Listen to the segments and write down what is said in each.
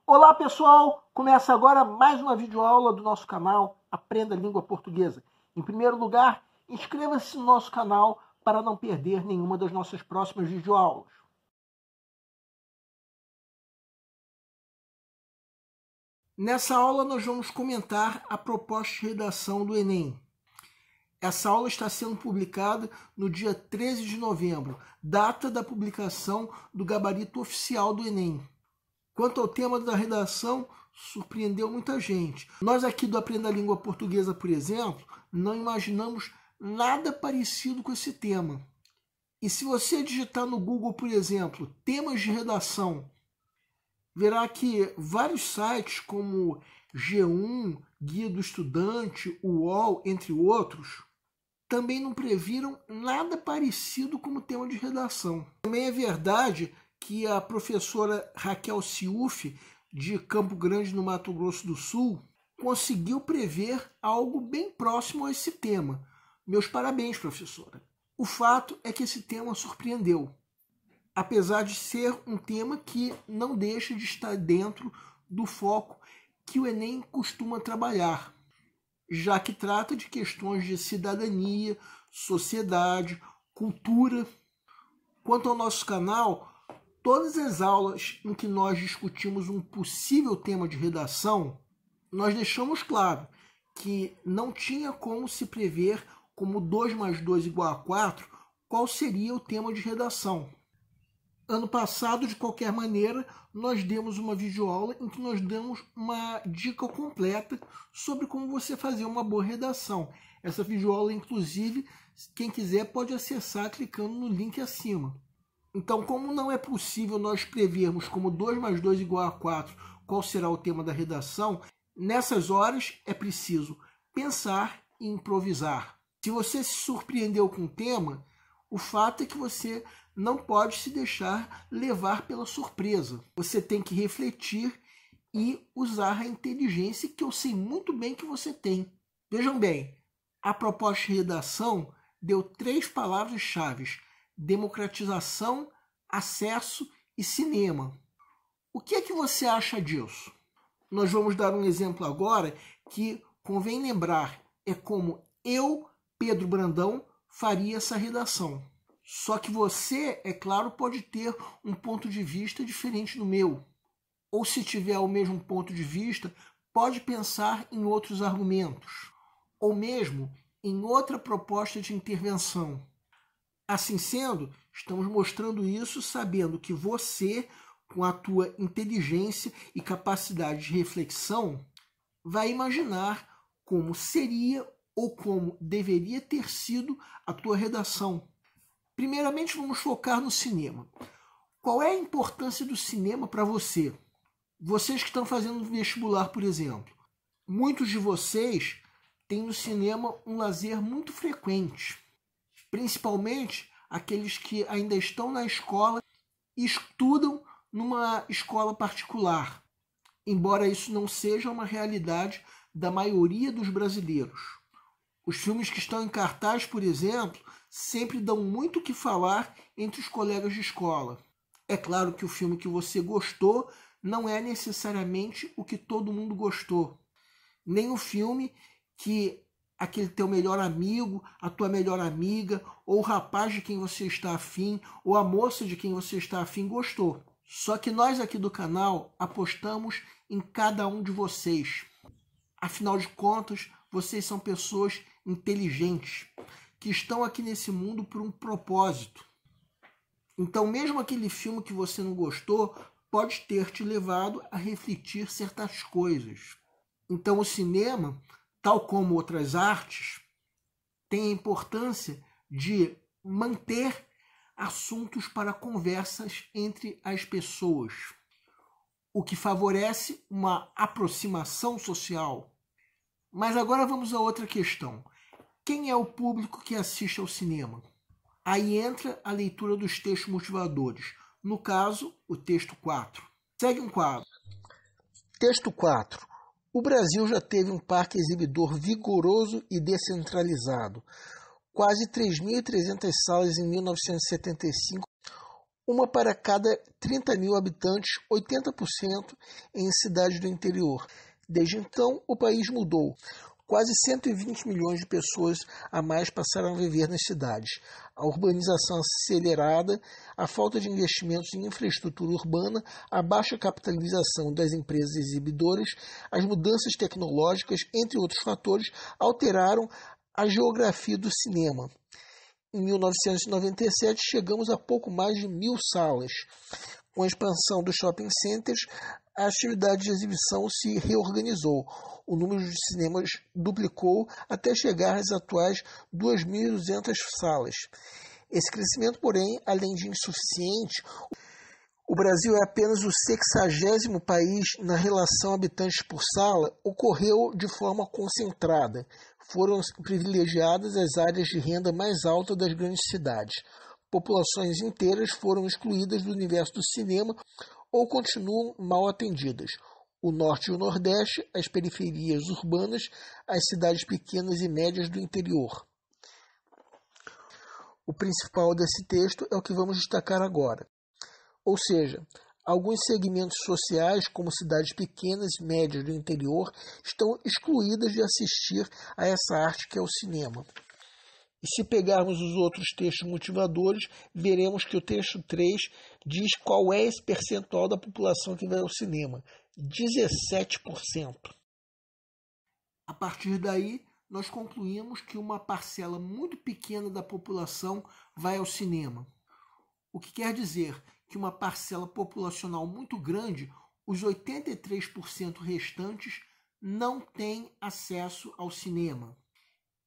Olá pessoal, começa agora mais uma videoaula do nosso canal Aprenda a Língua Portuguesa. Em primeiro lugar, inscreva-se no nosso canal para não perder nenhuma das nossas próximas videoaulas. Nessa aula nós vamos comentar a proposta de redação do Enem. Essa aula está sendo publicada no dia 13 de novembro, data da publicação do gabarito oficial do Enem. Quanto ao tema da redação, surpreendeu muita gente. Nós aqui do Aprenda a Língua Portuguesa, por exemplo, não imaginamos nada parecido com esse tema. E se você digitar no Google, por exemplo, temas de redação, verá que vários sites como G1, Guia do Estudante, UOL, entre outros, também não previram nada parecido como tema de redação. Também é verdade que a professora Raquel Ciufi, de Campo Grande, no Mato Grosso do Sul, conseguiu prever algo bem próximo a esse tema. Meus parabéns, professora. O fato é que esse tema surpreendeu, apesar de ser um tema que não deixa de estar dentro do foco que o Enem costuma trabalhar, já que trata de questões de cidadania, sociedade, cultura. Quanto ao nosso canal, todas as aulas em que nós discutimos um possível tema de redação, nós deixamos claro que não tinha como se prever como 2 mais 2 igual a 4 qual seria o tema de redação. Ano passado, de qualquer maneira, nós demos uma videoaula em que nós damos uma dica completa sobre como você fazer uma boa redação. Essa videoaula, inclusive, quem quiser pode acessar clicando no link acima. Então, como não é possível nós prevermos como 2 mais 2 igual a 4 qual será o tema da redação, nessas horas é preciso pensar e improvisar. Se você se surpreendeu com o tema, o fato é que você não pode se deixar levar pela surpresa. Você tem que refletir e usar a inteligência que eu sei muito bem que você tem. Vejam bem, a proposta de redação deu 3 palavras-chave: democratização, acesso e cinema. O que é que você acha disso? Nós vamos dar um exemplo agora que convém lembrar, é como eu, Pedro Brandão, faria essa redação. Só que você, é claro, pode ter um ponto de vista diferente do meu. Ou se tiver o mesmo ponto de vista, pode pensar em outros argumentos. Ou mesmo em outra proposta de intervenção. Assim sendo, estamos mostrando isso sabendo que você, com a tua inteligência e capacidade de reflexão, vai imaginar como seria ou como deveria ter sido a tua redação. Primeiramente, vamos focar no cinema. Qual é a importância do cinema para você? Vocês que estão fazendo vestibular, por exemplo, muitos de vocês têm no cinema um lazer muito frequente, principalmente aqueles que ainda estão na escola e estudam numa escola particular, embora isso não seja uma realidade da maioria dos brasileiros. Os filmes que estão em cartaz, por exemplo, sempre dão muito o que falar entre os colegas de escola. É claro que o filme que você gostou não é necessariamente o que todo mundo gostou. Nem o filme que aquele teu melhor amigo, a tua melhor amiga, ou o rapaz de quem você está afim, ou a moça de quem você está afim gostou. Só que nós aqui do canal apostamos em cada um de vocês. Afinal de contas, vocês são pessoas inteligentes, que estão aqui nesse mundo por um propósito. Então, mesmo aquele filme que você não gostou, pode ter te levado a refletir certas coisas. Então, o cinema, tal como outras artes, tem a importância de manter assuntos para conversas entre as pessoas, o que favorece uma aproximação social. Mas agora vamos a outra questão. Quem é o público que assiste ao cinema? Aí entra a leitura dos textos motivadores. No caso, o texto 4. Segue um quadro. Texto 4. O Brasil já teve um parque exibidor vigoroso e descentralizado. Quase 3.300 salas em 1975. uma para cada 30 mil habitantes, 80% em cidades do interior. Desde então, o país mudou. Quase 120 milhões de pessoas a mais passaram a viver nas cidades. A urbanização acelerada, a falta de investimentos em infraestrutura urbana, a baixa capitalização das empresas exibidoras, as mudanças tecnológicas, entre outros fatores, alteraram a geografia do cinema. Em 1997, chegamos a pouco mais de 1.000 salas. Com a expansão dos shopping centers, a atividade de exibição se reorganizou. O número de cinemas duplicou até chegar às atuais 2.200 salas. Esse crescimento, porém, além de insuficiente, o Brasil é apenas o 60º país na relação habitantes por sala, ocorreu de forma concentrada. Foram privilegiadas as áreas de renda mais alta das grandes cidades. Populações inteiras foram excluídas do universo do cinema ou continuam mal atendidas. O Norte e o Nordeste, as periferias urbanas, as cidades pequenas e médias do interior. O principal desse texto é o que vamos destacar agora. Ou seja, alguns segmentos sociais, como cidades pequenas e médias do interior, estão excluídas de assistir a essa arte que é o cinema. E se pegarmos os outros textos motivadores, veremos que o texto 3 diz qual é esse percentual da população que vai ao cinema. 17%. A partir daí, nós concluímos que uma parcela muito pequena da população vai ao cinema. O que quer dizer que uma parcela populacional muito grande, os 83% restantes, não têm acesso ao cinema.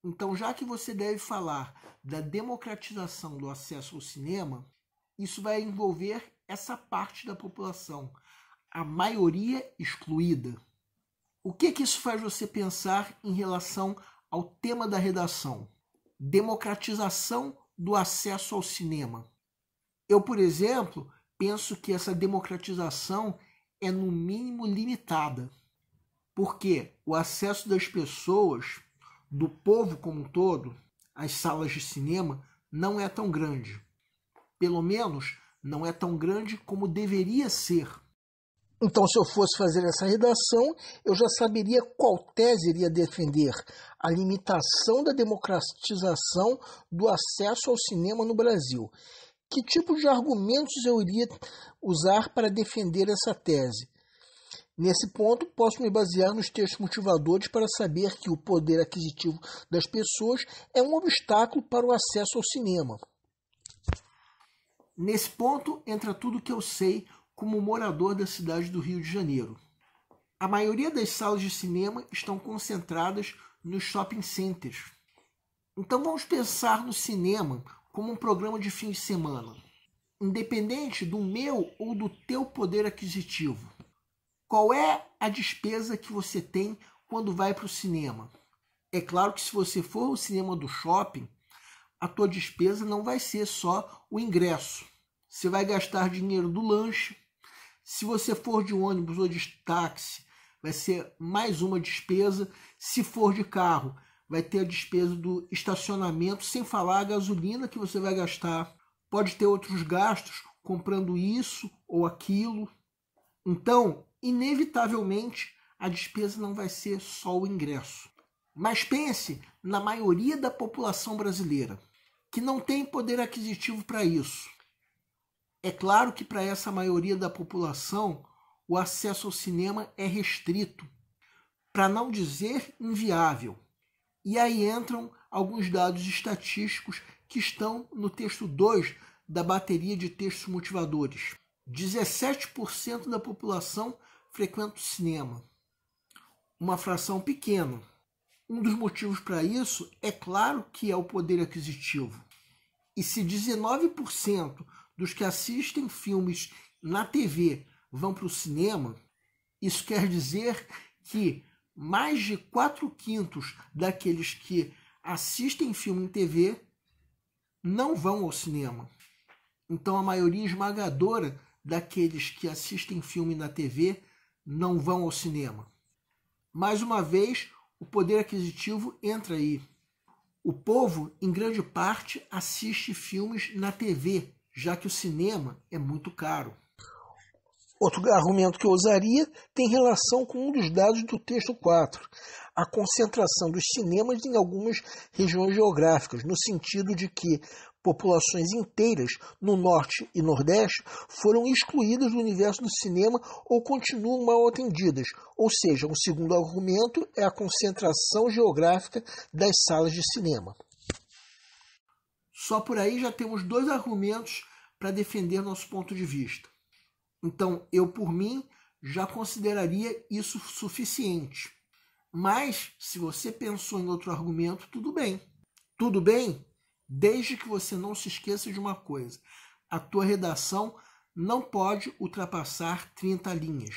Então, já que você deve falar da democratização do acesso ao cinema, isso vai envolver essa parte da população, a maioria excluída. O que isso faz você pensar em relação ao tema da redação? Democratização do acesso ao cinema. Eu, por exemplo, penso que essa democratização é no mínimo limitada, porque o acesso das pessoas, do povo como um todo, às salas de cinema não é tão grande. Pelo menos não é tão grande como deveria ser. Então, se eu fosse fazer essa redação, eu já saberia qual tese iria defender: a limitação da democratização do acesso ao cinema no Brasil. Que tipo de argumentos eu iria usar para defender essa tese? Nesse ponto, posso me basear nos textos motivadores para saber que o poder aquisitivo das pessoas é um obstáculo para o acesso ao cinema. Nesse ponto entra tudo que eu sei como morador da cidade do Rio de Janeiro. A maioria das salas de cinema estão concentradas nos shopping centers. Então vamos pensar no cinema como um programa de fim de semana, independente do meu ou do teu poder aquisitivo. Qual é a despesa que você tem quando vai para o cinema? É claro que se você for ao cinema do shopping, a tua despesa não vai ser só o ingresso. Você vai gastar dinheiro do lanche. Se você for de ônibus ou de táxi, vai ser mais uma despesa. Se for de carro, vai ter a despesa do estacionamento, sem falar a gasolina que você vai gastar. Pode ter outros gastos comprando isso ou aquilo. Então, inevitavelmente, a despesa não vai ser só o ingresso. Mas pense na maioria da população brasileira, que não tem poder aquisitivo para isso. É claro que para essa maioria da população, o acesso ao cinema é restrito, para não dizer inviável. E aí entram alguns dados estatísticos que estão no texto 2 da bateria de textos motivadores. 17% da população frequenta o cinema. Uma fração pequena. Um dos motivos para isso, é claro que é o poder aquisitivo. E se 19% dos que assistem filmes na TV vão para o cinema, isso quer dizer que mais de 4/5 daqueles que assistem filme em TV não vão ao cinema. Então a maioria esmagadora daqueles que assistem filme na TV não vão ao cinema. Mais uma vez, o poder aquisitivo entra aí. O povo, em grande parte, assiste filmes na TV, já que o cinema é muito caro. Outro argumento que eu usaria tem relação com um dos dados do texto 4, a concentração dos cinemas em algumas regiões geográficas, no sentido de que populações inteiras no Norte e Nordeste foram excluídas do universo do cinema ou continuam mal atendidas. Ou seja, um segundo argumento é a concentração geográfica das salas de cinema. Só por aí já temos 2 argumentos para defender nosso ponto de vista. Então, eu, por mim, já consideraria isso suficiente. Mas, se você pensou em outro argumento, tudo bem. Tudo bem, desde que você não se esqueça de uma coisa. A tua redação não pode ultrapassar 30 linhas.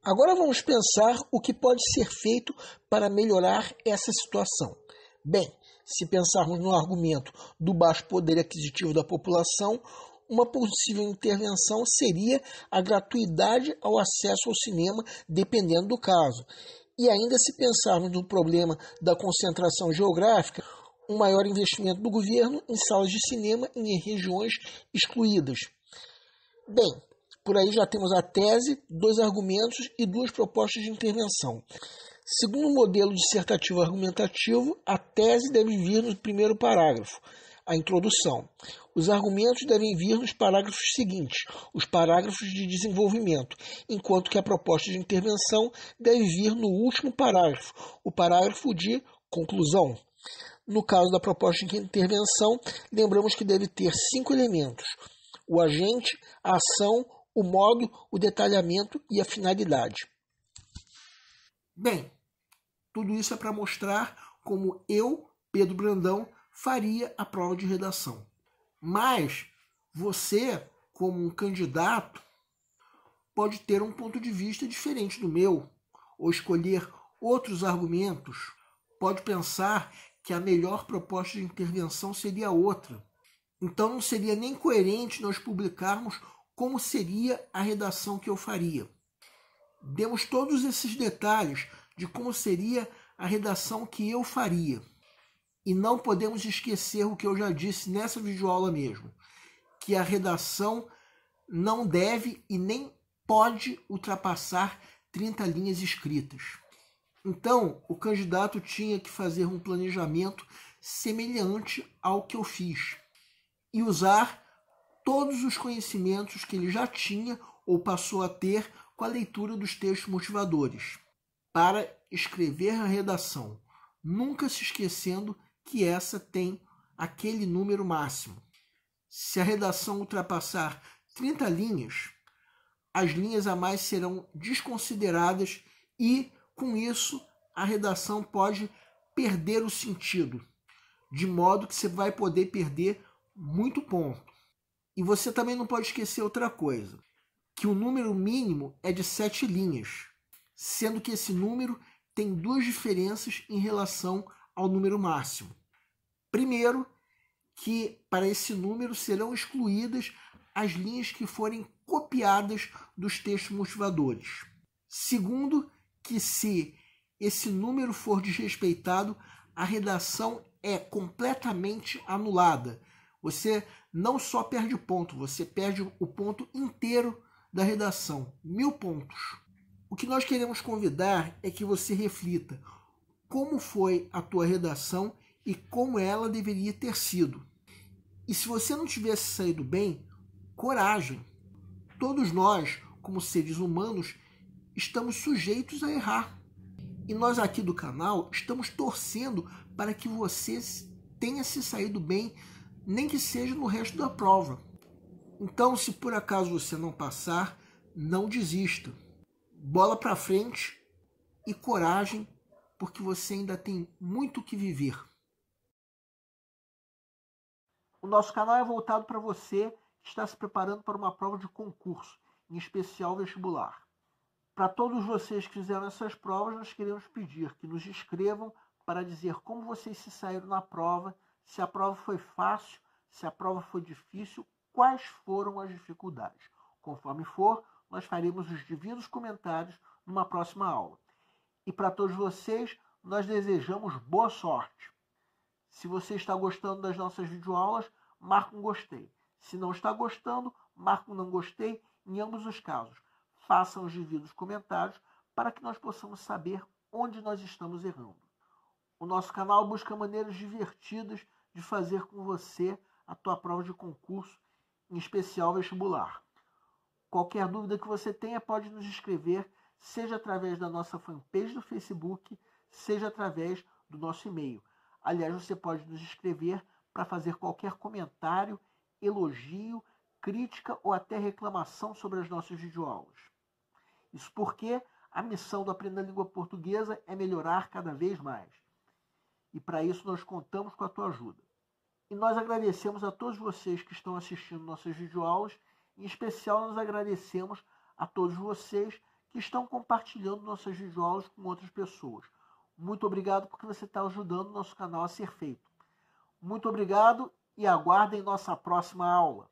Agora vamos pensar o que pode ser feito para melhorar essa situação. Bem, se pensarmos no argumento do baixo poder aquisitivo da população, uma possível intervenção seria a gratuidade ao acesso ao cinema, dependendo do caso. E ainda se pensarmos no problema da concentração geográfica, um maior investimento do governo em salas de cinema em regiões excluídas. Bem, por aí já temos a tese, 2 argumentos e 2 propostas de intervenção. Segundo o modelo dissertativo argumentativo, a tese deve vir no primeiro parágrafo, a introdução. Os argumentos devem vir nos parágrafos seguintes, os parágrafos de desenvolvimento, enquanto que a proposta de intervenção deve vir no último parágrafo, o parágrafo de conclusão. No caso da proposta de intervenção, lembramos que deve ter 5 elementos: o agente, a ação, o modo, o detalhamento e a finalidade. Bem, tudo isso é para mostrar como eu, Pedro Brandão, faria a prova de redação. Mas você, como um candidato, pode ter um ponto de vista diferente do meu, ou escolher outros argumentos. Pode pensar que a melhor proposta de intervenção seria outra. Então não seria nem coerente nós publicarmos como seria a redação que eu faria. Demos todos esses detalhes de como seria a redação que eu faria. E não podemos esquecer o que eu já disse nessa videoaula mesmo, que a redação não deve e nem pode ultrapassar 30 linhas escritas. Então, o candidato tinha que fazer um planejamento semelhante ao que eu fiz e usar todos os conhecimentos que ele já tinha ou passou a ter com a leitura dos textos motivadores para escrever a redação, nunca se esquecendo que essa tem aquele número máximo. Se a redação ultrapassar 30 linhas, as linhas a mais serão desconsideradas e, com isso, a redação pode perder o sentido, de modo que você vai poder perder muito ponto. E você também não pode esquecer outra coisa, que o número mínimo é de 7 linhas, sendo que esse número tem 2 diferenças em relação ao número máximo. Primeiro, que para esse número serão excluídas as linhas que forem copiadas dos textos motivadores. Segundo, que se esse número for desrespeitado, a redação é completamente anulada. Você não só perde ponto, você perde o ponto inteiro da redação, 1000 pontos. O que nós queremos convidar é que você reflita como foi a tua redação e como ela deveria ter sido. E se você não tivesse saído bem, coragem. Todos nós, como seres humanos, estamos sujeitos a errar. E nós aqui do canal estamos torcendo para que você tenha se saído bem, nem que seja no resto da prova. Então, se por acaso você não passar, não desista. Bola para frente e coragem, porque você ainda tem muito o que viver. O nosso canal é voltado para você que está se preparando para uma prova de concurso, em especial vestibular. Para todos vocês que fizeram essas provas, nós queremos pedir que nos escrevam para dizer como vocês se saíram na prova, se a prova foi fácil, se a prova foi difícil, quais foram as dificuldades. Conforme for, nós faremos os devidos comentários numa próxima aula. E para todos vocês, nós desejamos boa sorte. Se você está gostando das nossas videoaulas, marque um gostei. Se não está gostando, marque um não gostei em ambos os casos. Façam os devidos comentários para que nós possamos saber onde nós estamos errando. O nosso canal busca maneiras divertidas de fazer com você a tua prova de concurso, em especial vestibular. Qualquer dúvida que você tenha, pode nos escrever, seja através da nossa fanpage do Facebook, seja através do nosso e-mail. Aliás, você pode nos escrever para fazer qualquer comentário, elogio, crítica ou até reclamação sobre as nossas videoaulas. Isso porque a missão do Aprenda a Língua Portuguesa é melhorar cada vez mais. E para isso nós contamos com a tua ajuda. E nós agradecemos a todos vocês que estão assistindo nossas videoaulas. Em especial, nós agradecemos a todos vocês que estão compartilhando nossas videoaulas com outras pessoas. Muito obrigado porque você está ajudando o nosso canal a ser feito. Muito obrigado e aguardem nossa próxima aula.